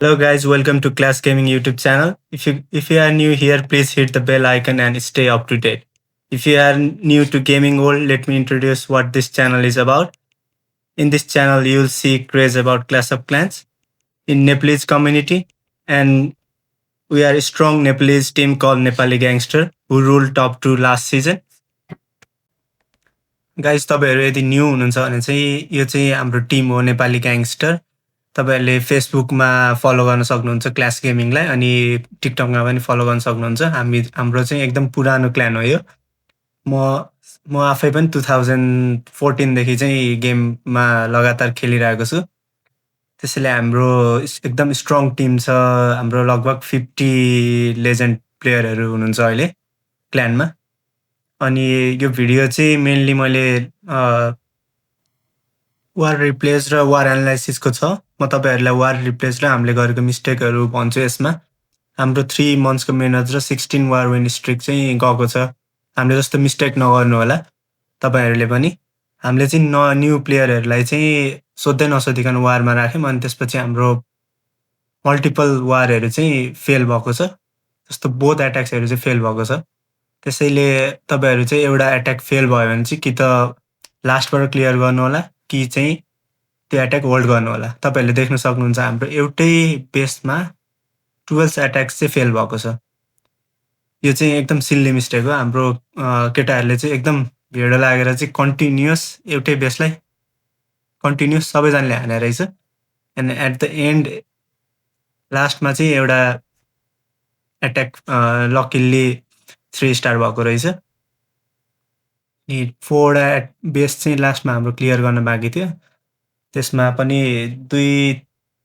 Hello guys, welcome to Class Gaming YouTube channel. If you are new here, please hit the bell icon and stay up to date. If you are new to gaming world, let me introduce what this channel is about. In this channel, you'll see craze about Clash of Clans in Nepalese community, and we are a strong Nepalese team called Nepali Gangster who ruled top 2 last season. Guys तपाईँहरू यदि new हुनुहुन्छ भने चाहिँ यो चाहिँ हाम्रो team हो Nepali gangster. तपाईँहरूले फेसबुकमा फलो गर्न सक्नुहुन्छ क्लास गेमिङलाई अनि टिकटकमा पनि फलो गर्न सक्नुहुन्छ। हाम्रो चाहिँ एकदम पुरानो क्लान हो यो। म म आफै पनि 2014 देखि चाहिँ गेममा लगातार खेलिरहेको छु। त्यसैले हाम्रो एकदम स्ट्रङ टिम छ। हाम्रो लगभग 50 लेजेन्ड प्लेयरहरू हुनुहुन्छ अहिले क्लानमा। अनि यो भिडियो चाहिँ मेनली मैले वार रिप्लेस र वार एनालाइसिसको छ। म तपाईँहरूलाई वार रिप्लेस र हामीले गरेको मिस्टेकहरू भन्छु यसमा। हाम्रो 3 मन्थ्सको मेहनत र 16 वार विन स्ट्रिक चाहिँ गएको छ। हामीले जस्तो मिस्टेक नगर्नु होला तपाईँहरूले पनि। हामीले चाहिँ न्यू प्लेयरहरूलाई चाहिँ सोध्दै नसोधिकन वारमा राख्यौँ अनि त्यसपछि हाम्रो मल्टिपल वारहरू चाहिँ फेल भएको छ। जस्तो बोथ एट्याक्सहरू चाहिँ फेल भएको छ। त्यसैले तपाईँहरू चाहिँ एउटा एट्याक फेल भयो भने चाहिँ कि त लास्टबाट क्लियर गर्नु होला कि चाहिँ त्यो एट्याक होल्ड गर्नु होला। तपाईँहरूले देख्न सक्नुहुन्छ हाम्रो एउटै बेसमा 12 एट्याक्स चाहिँ फेल भएको छ। यो चाहिँ एकदम सिल्ली मिस्टेक हो। हाम्रो केटाहरूले चाहिँ एकदम भिड लागेर चाहिँ कन्टिन्युस एउटै बेसलाई कन्टिन्युस सबैजनाले हाने रहेछ। एन्ड एट द एन्ड लास्टमा चाहिँ एउटा एट्याक लकिल्ली 3 स्टार भएको रहेछ। अनि 4वटा बेस चाहिँ लास्टमा हाम्रो क्लियर गर्न बाँकी थियो। त्यसमा पनि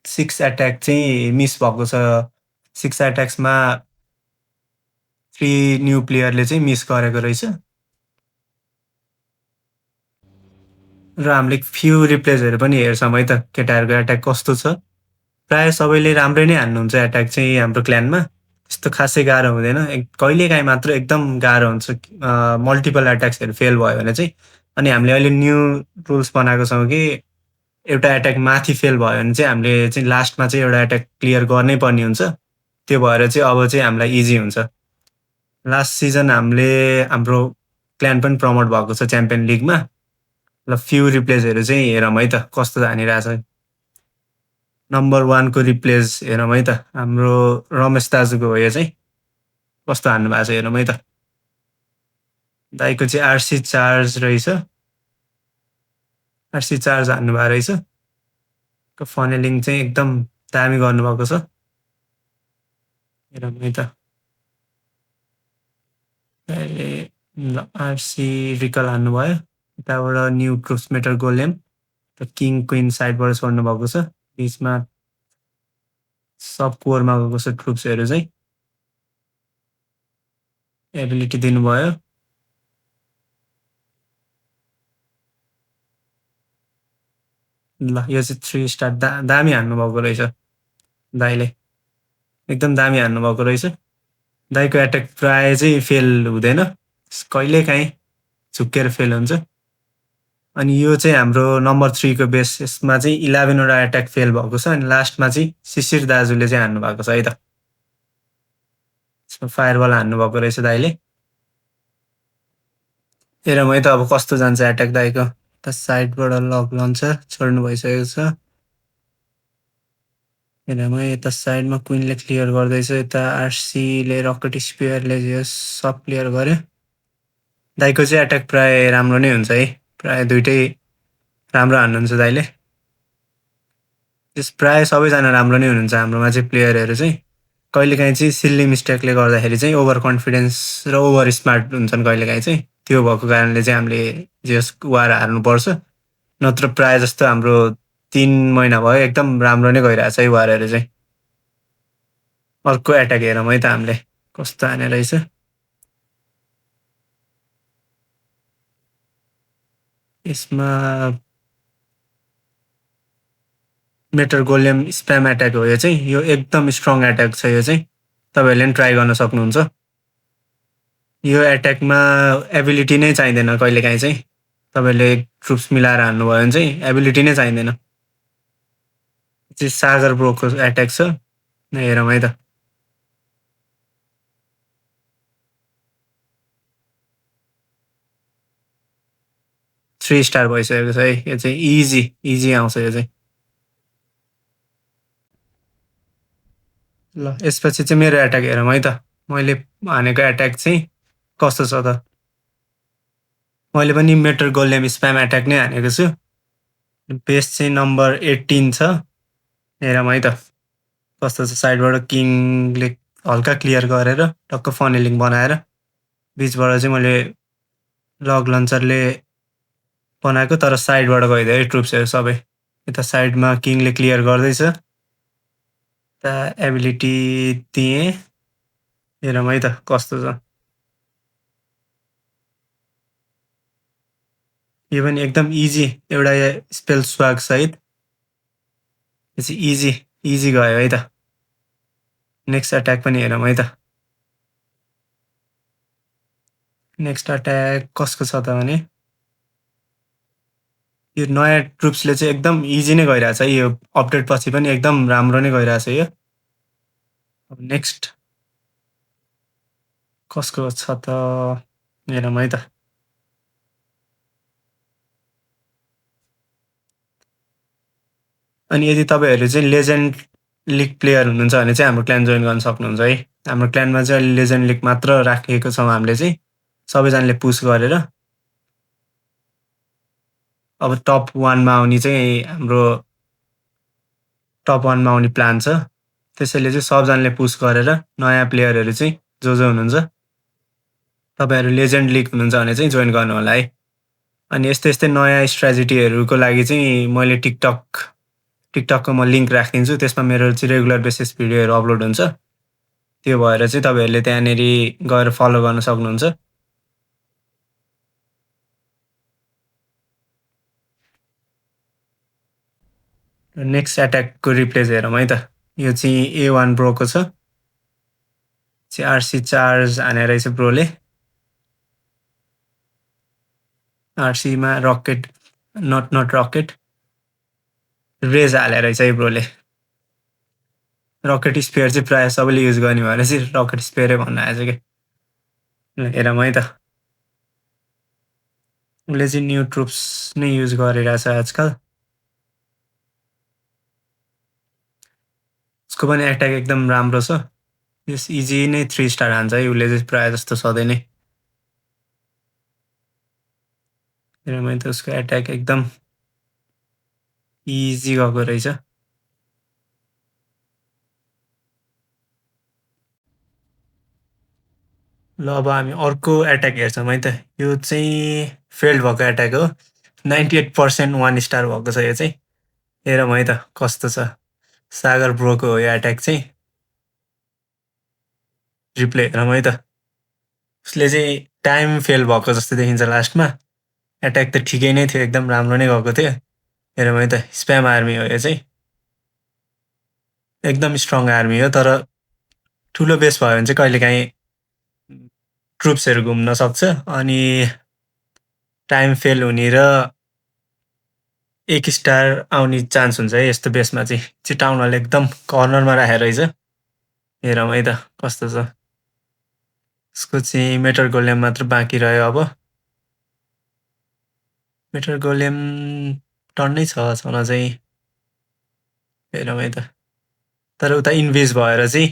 6 एट्याक चाहिँ मिस भएको छ। 6 एट्याक्समा 3 न्यू प्लेयरले चाहिँ मिस गरेको रहेछ। र हामीले फ्यु रिप्लेसहरू पनि हेर्छौँ है त केटाहरूको एट्याक कस्तो छ। प्रायः सबैले राम्रै नै हान्नुहुन्छ एट्याक चाहिँ हाम्रो क्ल्यानमा। त्यस्तो खासै गाह्रो हुँदैन। कहिलेकाहीँ मात्र एकदम गाह्रो हुन्छ मल्टिपल एट्याक्सहरू फेल भयो भने चाहिँ। अनि हामीले अहिले न्यू रुल्स बनाएको छौँ कि एउटा एट्याक माथि फेल भयो भने चाहिँ हामीले चाहिँ लास्टमा चाहिँ एउटा एट्याक क्लियर गर्नै पर्ने हुन्छ। त्यो भएर चाहिँ अब चाहिँ हामीलाई इजी हुन्छ। लास्ट सिजन हाम्रो क्ल्यान पनि प्रमोट भएको छ च्याम्पियन लिगमा। ल फ्यु रिप्लेसहरू चाहिँ हेरौँ है त कस्तो हानिरहेछ। नम्बर 1 को रिप्लेस हेरौँ है त। हाम्रो रमेश दाजुको हो यो चाहिँ। कस्तो हान्नु भएको छ हेरौँ है त। दाइको चाहिँ आरसी चार्ज रहेछ। आरसी चार्ज हान्नु भएको रहेछ। फनेलिङ चाहिँ एकदम दामी गर्नुभएको छ। हेरौँ है त। अहिले आरसी रिकल हान्नुभयो। यताबाट न्यू ट्रुप्स मेटर गोलेम र किङ क्विन साइडबाट छोड्नु भएको छ। बिचमा सब कोरमा गएको छ ट्रुप्सहरू चाहिँ। एबिलिटी दिनुभयो। ल यो चाहिँ 3 स्टार दामी हान्नुभएको रहेछ दाइले। एकदम दामी हान्नुभएको रहेछ। दाइको एट्याक प्रायः चाहिँ फेल हुँदैन। कहिलेकाहीँ झुक्केर फेल हुन्छ। अनि यो चाहिँ हाम्रो नम्बर 3 को बेस। यसमा चाहिँ 11वटा एट्याक फेल भएको छ। अनि लास्टमा चाहिँ शिशिर दाजुले चाहिँ हान्नुभएको छ है त। यसमा फायरबल हान्नुभएको रहेछ दाइले। हेरौँ है त अब कस्तो जान्छ एट्याक दाइको। त साइडबाट लक लन्चर छोड्नु भइसकेको छ। हेरौँ है यता साइडमा क्विनले क्लियर गर्दैछ। यता आरसीले रकेट स्पियरले यो सब क्लियर गर्यो। दाइको चाहिँ एट्याक प्रायः राम्रो नै हुन्छ है। प्रायः दुइटै राम्रो हान्नुहुन्छ दाइले। त्यस प्रायः सबैजना राम्रो नै हुनुहुन्छ हाम्रोमा चाहिँ प्लेयरहरू चाहिँ। कहिलेकाहीँ चाहिँ सिल्ली मिस्टेकले गर्दाखेरि चाहिँ ओभर कन्फिडेन्स र ओभर स्मार्ट हुन्छन् कहिलेकाहीँ चाहिँ। त्यो भएको कारणले चाहिँ हामीले जस वार हार्नुपर्छ। नत्र प्रायः जस्तो हाम्रो 3 महिना भयो एकदम राम्रो नै गइरहेछ है वारहरू चाहिँ। अर्को एट्याक हेरौँ है त हामीले कस्तो हाने रहेछ। यसमा मेटर गोलेम स्प्याम एट्याक हो यो चाहिँ। यो एकदम स्ट्रङ एट्याक छ यो चाहिँ। तपाईँहरूले पनि ट्राई गर्न सक्नुहुन्छ। यो एट्याकमा एबिलिटी नै चाहिँदैन कहिलेकाहीँ चाहिँ। तपाईँले ट्रुप्स मिलाएर हान्नुभयो भने चाहिँ एबिलिटी नै चाहिँदैन। चाहिँ सागर ब्रोको एट्याक छ। हेरौँ है त। 3 स्टार भइसकेको छ है। यो चाहिँ इजी आउँछ यो चाहिँ। ल यसपछि चाहिँ मेरो एट्याक हेरौँ है त। मैले हानेको एट्याक चाहिँ कस्तो छ त। मैले पनि मेटर गोलेम स्प्याम एट्याक नै हानेको छु। बेस चाहिँ नम्बर 18 छ। हेरौँ है त कस्तो छ। साइडबाट किङले हल्का क्लियर गरेर टक्क फनेलिङ बनाएर बिचबाट चाहिँ मैले लग लन्चरले बनाएको तर साइडबाट गइदियो है ट्रुप्सहरू सबै। यता साइडमा किङले क्लियर गर्दैछ। यता एबिलिटी दिएँ। हेरौँ है त कस्तो छ। यो पनि एकदम इजी एउटा स्पेल स्वाग सहित। यो चाहिँ इजी गयो है त। नेक्स्ट अट्याक पनि हेरौँ है त। नेक्स्ट अट्याक कसको छ त भने यो नयाँ ट्रुप्सले चाहिँ एकदम इजी नै गइरहेछ है। यो अपडेट पछि पनि एकदम राम्रो नै गइरहेछ यो। अब नेक्स्ट कसको छ त हेरौँ है त। अनि यदि तपाईँहरू चाहिँ लेजेन्ड लिग प्लेयर हुनुहुन्छ भने चाहिँ हाम्रो क्ल्यान जोइन गर्न सक्नुहुन्छ है। हाम्रो क्ल्यानमा चाहिँ अहिले लेजेन्ड लिग मात्र राखेको छौँ हामीले चाहिँ सबैजनाले पुस गरेर। अब टप 1 मा आउने चाहिँ हाम्रो टप 1 मा आउने प्लान छ। त्यसैले चाहिँ सबजनाले पुस गरेर नयाँ प्लेयरहरू चाहिँ जो हुनुहुन्छ तपाईँहरू लेजेन्ड लिग हुनुहुन्छ भने चाहिँ जोइन गर्नु होला है। अनि यस्तै नयाँ स्ट्र्याटेजीहरूको लागि चाहिँ मैले टिकटकको म लिङ्क राखिदिन्छु। त्यसमा मेरो चाहिँ रेगुलर बेसिस भिडियोहरू अपलोड हुन्छ। त्यो भएर चाहिँ तपाईँहरूले त्यहाँनिर गएर फलो गर्न सक्नुहुन्छ। नेक्स्ट एट्याकको रिप्लेस हेरौँ है त। यो चाहिँ A1 ब्रोको छ। चाहिँ आरसी चार्ज हानेर रहेछ ब्रोले। आरसीमा रकेट नट रकेट रेज हालेर रहेछ है ब्रोले। रकेट स्पेयर चाहिँ प्रायः सबैले युज गर्ने भएर चाहिँ रकेट स्पेयरै भन्न आएछ कि। हेरौँ है त। उसले चाहिँ न्यू ट्रुप्स नै युज गरिरहेछ आजकल। उसको पनि एट्याक एकदम राम्रो छ। यस इजी नै 3 स्टार हान्छ है उसले चाहिँ प्रायः जस्तो सधैँ नै। हेरौँ है त उसको एट्याक एकदम इजी गएको रहेछ। ल अब हामी अर्को एट्याक हेर्छौँ है त। यो चाहिँ फेल्ड भएको एट्याक हो। 98% 1 स्टार भएको छ यो चाहिँ। हेरौँ है त कस्तो छ। सागर ब्रोको हो यो एट्याक चाहिँ। रिप्ले हेरौँ है त। उसले चाहिँ टाइम फेल भएको जस्तो देखिन्छ लास्टमा। एट्याक त ठिकै नै थियो एकदम राम्रो नै गएको थियो। हेरौँ है त स्प्याम आर्मी हो यो चाहिँ। एकदम स्ट्रङ आर्मी हो तर ठुलो बेस भयो भने चाहिँ कहिलेकाहीँ ट्रुप्सहरू घुम्न सक्छ अनि टाइम फेल हुने र 1 स्टार आउने चान्स हुन्छ है यस्तो बेसमा चाहिँ। टाउन हल एकदम कर्नरमा राखेर रहेछ। हेरौँ है त कस्तो छ। उसको चाहिँ मेटर गोलेम मात्र बाँकी रह्यो अब। मेटर गोलेम टन्नै छ छन चाहिँ। हेरौँ है त। तर उता इन्भेज भएर चाहिँ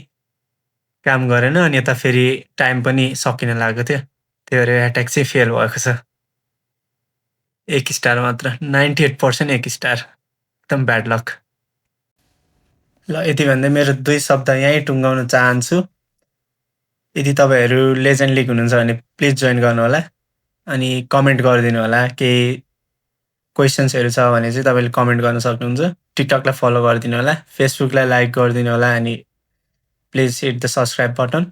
काम गरेन अनि यता फेरि टाइम पनि सकिन लागेको थियो। त्यही भएर एट्याक चाहिँ फेल भएको छ। 1 स्टार मात्र 98% 1 स्टार। एकदम ब्याड लक। ल यति भन्दै मेरो 2 शब्द यहीँ टुङ्गाउन चाहन्छु। यदि तपाईँहरू लेजेन्ड लिग हुनुहुन्छ भने प्लिज जोइन गर्नुहोला। अनि कमेन्ट गरिदिनु होला। केही क्वेसन्सहरू छ भने चाहिँ तपाईँले कमेन्ट गर्न सक्नुहुन्छ। टिकटकलाई फलो गरिदिनु होला। फेसबुकलाई लाइक गरिदिनु होला अनि please hit the subscribe button.